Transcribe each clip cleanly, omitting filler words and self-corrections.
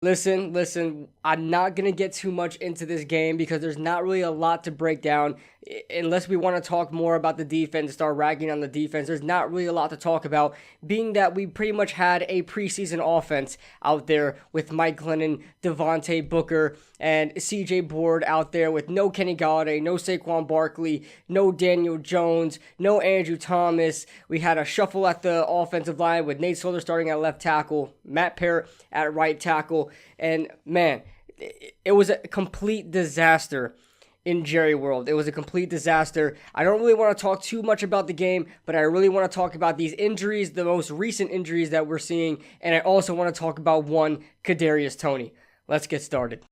Listen, I'm not going to get too much into this game because there's not really a lot to break down. Unless we want to talk more about the defense, start ragging on the defense, there's not really a lot to talk about, being that we pretty much had a preseason offense out there with Mike Glennon, Devontae Booker, and CJ Board out there with no Kenny Golladay, no Saquon Barkley, no Daniel Jones, no Andrew Thomas. We had a shuffle at the offensive line with Nate Solder starting at left tackle, Matt Parrott at right tackle, and man, it was a complete disaster in Jerry World. It was a complete disaster. I don't really want to talk too much about the game, but I really want to talk about these injuries, the most recent injuries that we're seeing, and I also want to talk about one, Kadarius Toney. Let's get started.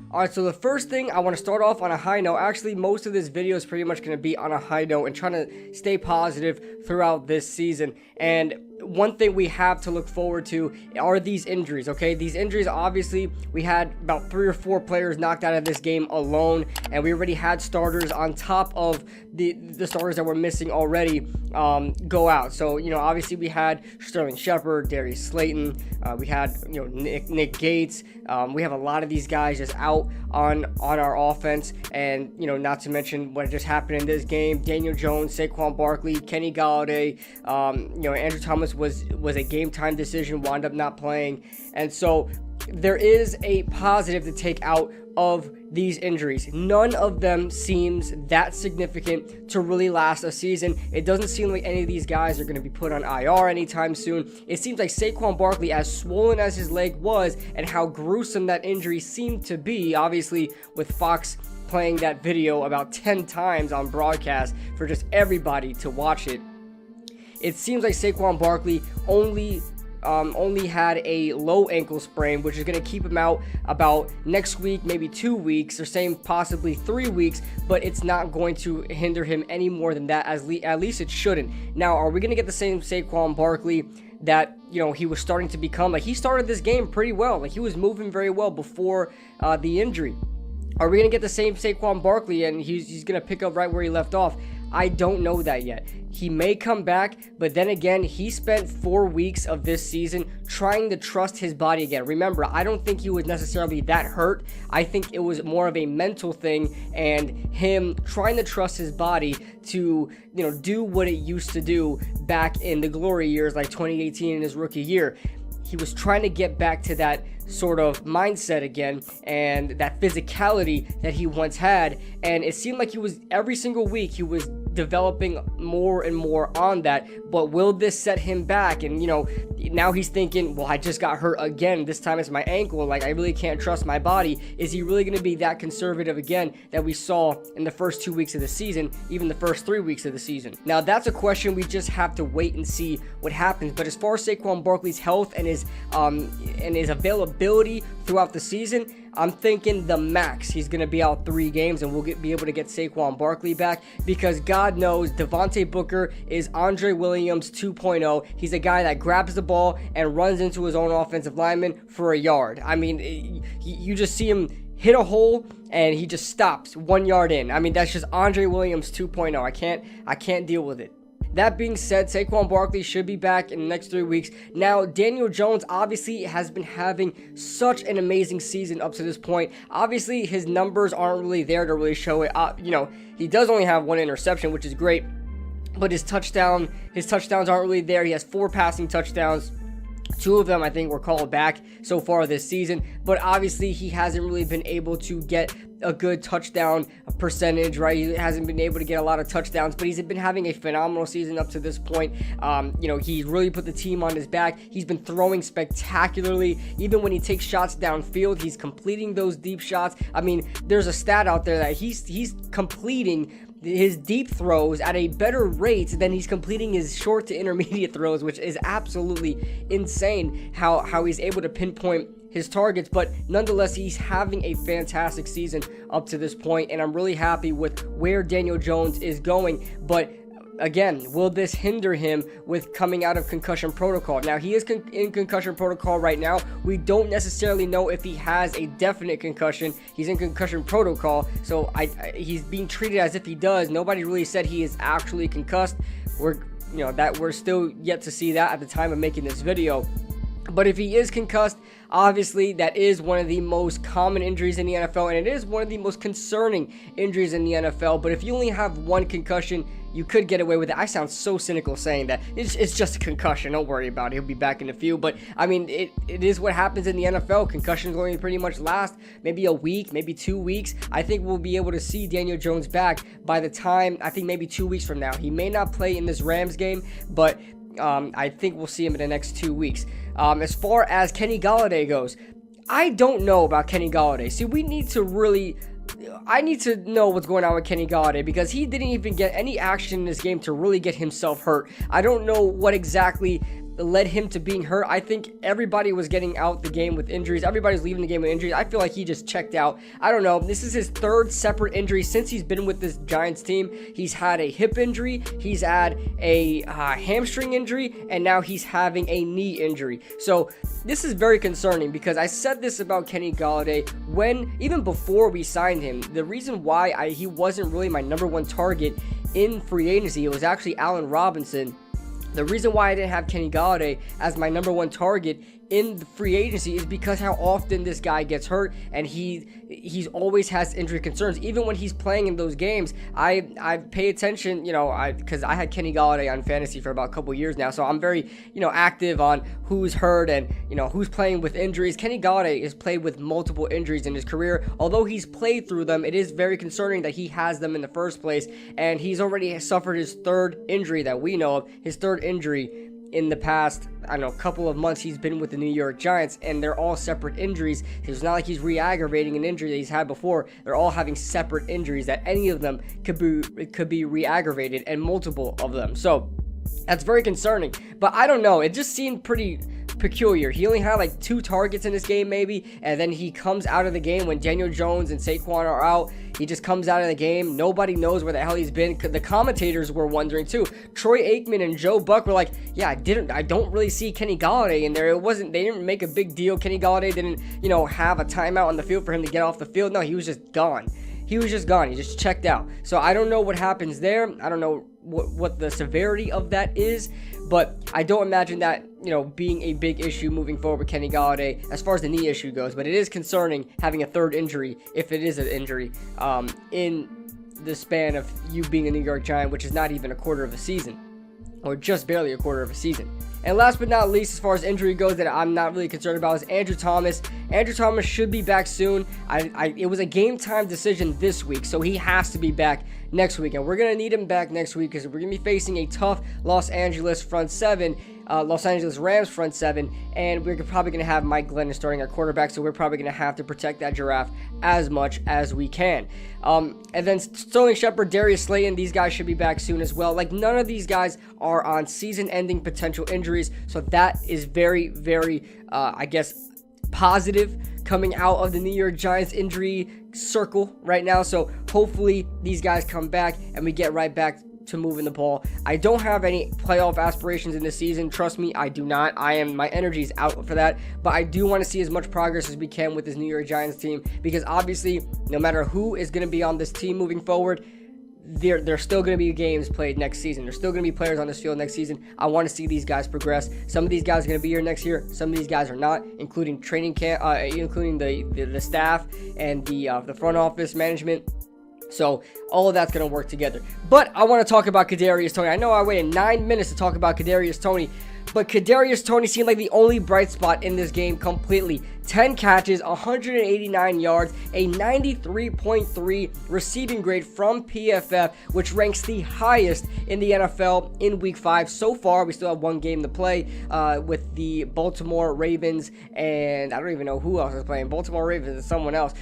Alright, so the first thing, I want to start off on a high note. Actually, most of this video is pretty much going to be on a high note and trying to stay positive throughout this season. And one thing we have to look forward to are these injuries, okay? These injuries, obviously, we had about 3 or 4 players knocked out of this game alone, and we already had starters on top of the starters that were missing already go out. So, obviously we had Sterling Shepard, Darius Slayton, we had, Nick Gates. We have a lot of these guys just out on our offense, and, not to mention what just happened in this game. Daniel Jones, Saquon Barkley, Kenny Golladay, Andrew Thomas was a game time decision, wound up not playing. And so there is a positive to take out of these injuries. None of them seems that significant to really last a season. It doesn't seem like any of these guys are going to be put on IR anytime soon. It seems like Saquon Barkley, as swollen as his leg was and how gruesome that injury seemed to be, obviously with Fox playing that video about 10 times on broadcast for just everybody to watch it, it seems like Saquon Barkley only had a low ankle sprain, which is going to keep him out about next week, maybe 2 weeks. They're saying possibly 3 weeks, but it's not going to hinder him any more than that, at least it shouldn't. Now, are we going to get the same Saquon Barkley that, he was starting to become? Like, he started this game pretty well. Like, he was moving very well before the injury. Are we going to get the same Saquon Barkley and he's going to pick up right where he left off? I don't know that yet. He may come back, but then again, he spent 4 weeks of this season trying to trust his body again. Remember, I don't think he was necessarily that hurt. I think it was more of a mental thing and him trying to trust his body to, do what it used to do back in the glory years like 2018 in his rookie year. He was trying to get back to that sort of mindset again and that physicality that he once had, and it seemed like he was, every single week he was developing more and more on that. But will this set him back? And now he's thinking, well, I just got hurt again, this time it's my ankle, like I really can't trust my body. Is he really going to be that conservative again that we saw in the first 2 weeks of the season, even the first 3 weeks of the season? Now that's a question we just have to wait and see what happens. But as far as Saquon Barkley's health and his availability throughout the season, I'm thinking the max he's going to be out 3 games, and we'll be able to get Saquon Barkley back, because God knows Devontae Booker is Andre Williams 2.0. He's a guy that grabs the ball and runs into his own offensive lineman for a yard. I mean, you just see him hit a hole and he just stops 1 yard in. I mean, that's just Andre Williams 2.0. I can't deal with it. That being said, Saquon Barkley should be back in the next 3 weeks. Now, Daniel Jones obviously has been having such an amazing season up to this point. Obviously, his numbers aren't really there to really show it. He does only have 1 interception, which is great, but his touchdowns aren't really there. He has 4 passing touchdowns. 2 of them, I think, were called back so far this season, but obviously he hasn't really been able to get a good touchdown percentage, right? He hasn't been able to get a lot of touchdowns, but he's been having a phenomenal season up to this point. He really put the team on his back. He's been throwing spectacularly. Even when he takes shots downfield, he's completing those deep shots. I mean, there's a stat out there that he's completing his deep throws at a better rate than he's completing his short to intermediate throws, which is absolutely insane how he's able to pinpoint his targets. But nonetheless, he's having a fantastic season up to this point, and I'm really happy with where Daniel Jones is going. But again, will this hinder him with coming out of concussion protocol? Now, he is in concussion protocol right now. We don't necessarily know if he has a definite concussion. He's in concussion protocol, so he's being treated as if he does. Nobody really said he is actually concussed, we're still yet to see that at the time of making this video. But if he is concussed, obviously that is one of the most common injuries in the NFL, and it is one of the most concerning injuries in the NFL. But if you only have one concussion, you could get away with it. I sound so cynical saying that. It's just a concussion. Don't worry about it. He'll be back in a few. But, I mean, it is what happens in the NFL. Concussions only pretty much last maybe a week, maybe 2 weeks. I think we'll be able to see Daniel Jones back by the time, I think maybe 2 weeks from now. He may not play in this Rams game, but I think we'll see him in the next 2 weeks. As far as Kenny Golladay goes, I don't know about Kenny Golladay. See, I need to know what's going on with Kenny Golladay, because he didn't even get any action in this game to really get himself hurt. I don't know what exactly led him to being hurt. I think everybody was getting out the game with injuries. Everybody's leaving the game with injuries. I feel like he just checked out. I don't know. This is his third separate injury since he's been with this Giants team. He's had a hip injury, he's had a hamstring injury, and now he's having a knee injury. So this is very concerning, because I said this about Kenny Golladay even before we signed him. The reason why he wasn't really my number one target in free agency, it was actually Allen Robinson. The reason why I didn't have Kenny Golladay as my number one target in the free agency is because how often this guy gets hurt, and he's always has injury concerns. Even when he's playing in those games, I pay attention, because I had Kenny Golladay on fantasy for about a couple years now, so I'm very, active on who's hurt and, who's playing with injuries. Kenny Golladay has played with multiple injuries in his career. Although he's played through them, it is very concerning that he has them in the first place, and he's already suffered his third injury that we know of, his third injury in the past, couple of months he's been with the New York Giants, and they're all separate injuries. It's not like he's re-aggravating an injury that he's had before. They're all having separate injuries that any of them could be re-aggravated, and multiple of them. So that's very concerning. But I don't know. It just seemed pretty peculiar. He only had like 2 targets in this game maybe, and then he comes out of the game when Daniel Jones and Saquon are out. He just comes out of the game. Nobody knows where the hell he's been. The commentators were wondering too. Troy Aikman and Joe Buck were like, yeah, I don't really see Kenny Golladay in there. They didn't make a big deal. Kenny Golladay didn't, have a timeout on the field for him to get off the field. No, he was just gone. He just checked out. So I don't know what happens there. I don't know what the severity of that is, but I don't imagine that, being a big issue moving forward with Kenny Golladay as far as the knee issue goes. But it is concerning having a third injury, if it is an injury, in the span of you being a New York Giant, which is not even a quarter of a season, or just barely a quarter of a season. And last but not least, as far as injury goes, that I'm not really concerned about, is Andrew Thomas. Andrew Thomas should be back soon. It was a game time decision this week, so he has to be back next week. And we're going to need him back next week, because we're going to be facing a tough Los Angeles Rams front seven, and we're probably going to have Mike Glennon starting our quarterback, so we're probably going to have to protect that giraffe as much as we can. And then Sterling Shepard, Darius Slayton, these guys should be back soon as well. Like, none of these guys are on season-ending potential injuries, so that is very, very, positive coming out of the New York Giants injury circle right now. So hopefully these guys come back and we get right back to moving the ball. I don't have any playoff aspirations in this season. Trust me, I do not. My energy is out for that. But I do want to see as much progress as we can with this New York Giants team, because obviously, no matter who is going to be on this team moving forward, there's still going to be games played next season. There's still going to be players on this field next season. I want to see these guys progress. Some of these guys are going to be here next year. Some of these guys are not, including training camp, including the staff and the front office management. So all of that's going to work together. But I want to talk about Kadarius Toney. I know I waited 9 minutes to talk about Kadarius Toney, but Kadarius Toney seemed like the only bright spot in this game completely. 10 catches, 189 yards, a 93.3 receiving grade from PFF, which ranks the highest in the NFL in Week 5 so far. We still have one game to play with the Baltimore Ravens, and I don't even know who else is playing. Baltimore Ravens and someone else.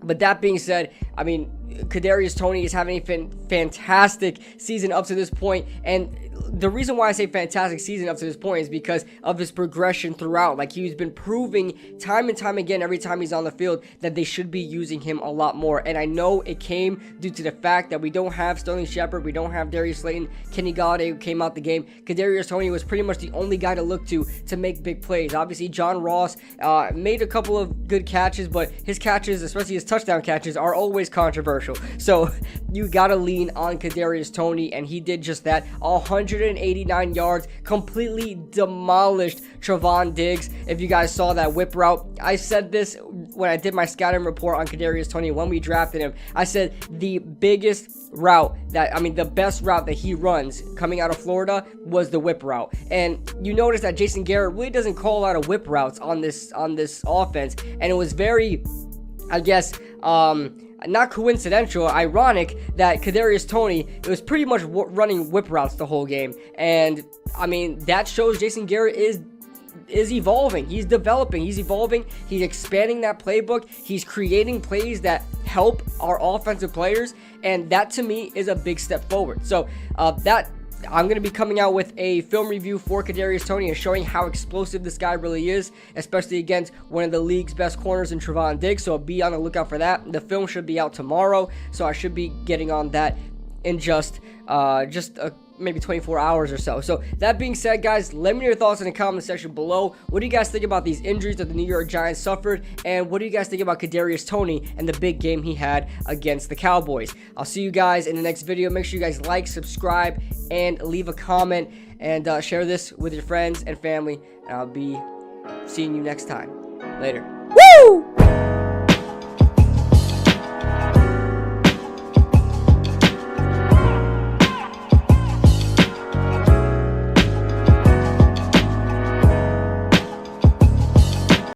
But that being said, I mean, Kadarius Toney is having a fantastic season up to this point, and the reason why I say fantastic season up to this point is because of his progression throughout. Like, he's been proving time and time again, every time he's on the field, that they should be using him a lot more. And I know it came due to the fact that we don't have Sterling Shepard, we don't have Darius Slayton, Kenny Golladay, who came out the game. Kadarius Toney was pretty much the only guy to look to make big plays. Obviously, John Ross made a couple of good catches, but his catches, especially his touchdown catches, are always controversial. commercial. So you gotta lean on Kadarius Toney, and he did just that. 189 yards, completely demolished Trevon Diggs. If you guys saw that whip route, I said this when I did my scouting report on Kadarius Toney when we drafted him. I said the biggest route the best route that he runs coming out of Florida was the whip route. And you notice that Jason Garrett really doesn't call a lot of whip routes on this offense, and it was very, I guess, not coincidental, ironic that Kadarius Toney, it was pretty much running whip routes the whole game. And I mean, that shows Jason Garrett is evolving. He's developing. He's evolving. He's expanding that playbook. He's creating plays that help our offensive players, and that to me is a big step forward. So that I'm going to be coming out with a film review for Kadarius Toney and showing how explosive this guy really is, especially against one of the league's best corners in Trevon Diggs. So be on the lookout for that. The film should be out tomorrow, so I should be getting on that in just maybe 24 hours or so. So that being said, guys, let me know your thoughts in the comment section below. What do you guys think about these injuries that the New York Giants suffered, and what do you guys think about Kadarius Toney and the big game he had against the Cowboys? I'll see you guys in the next video. Make sure you guys like, subscribe, and leave a comment, and share this with your friends and family, and I'll be seeing you next time. Later. Woo!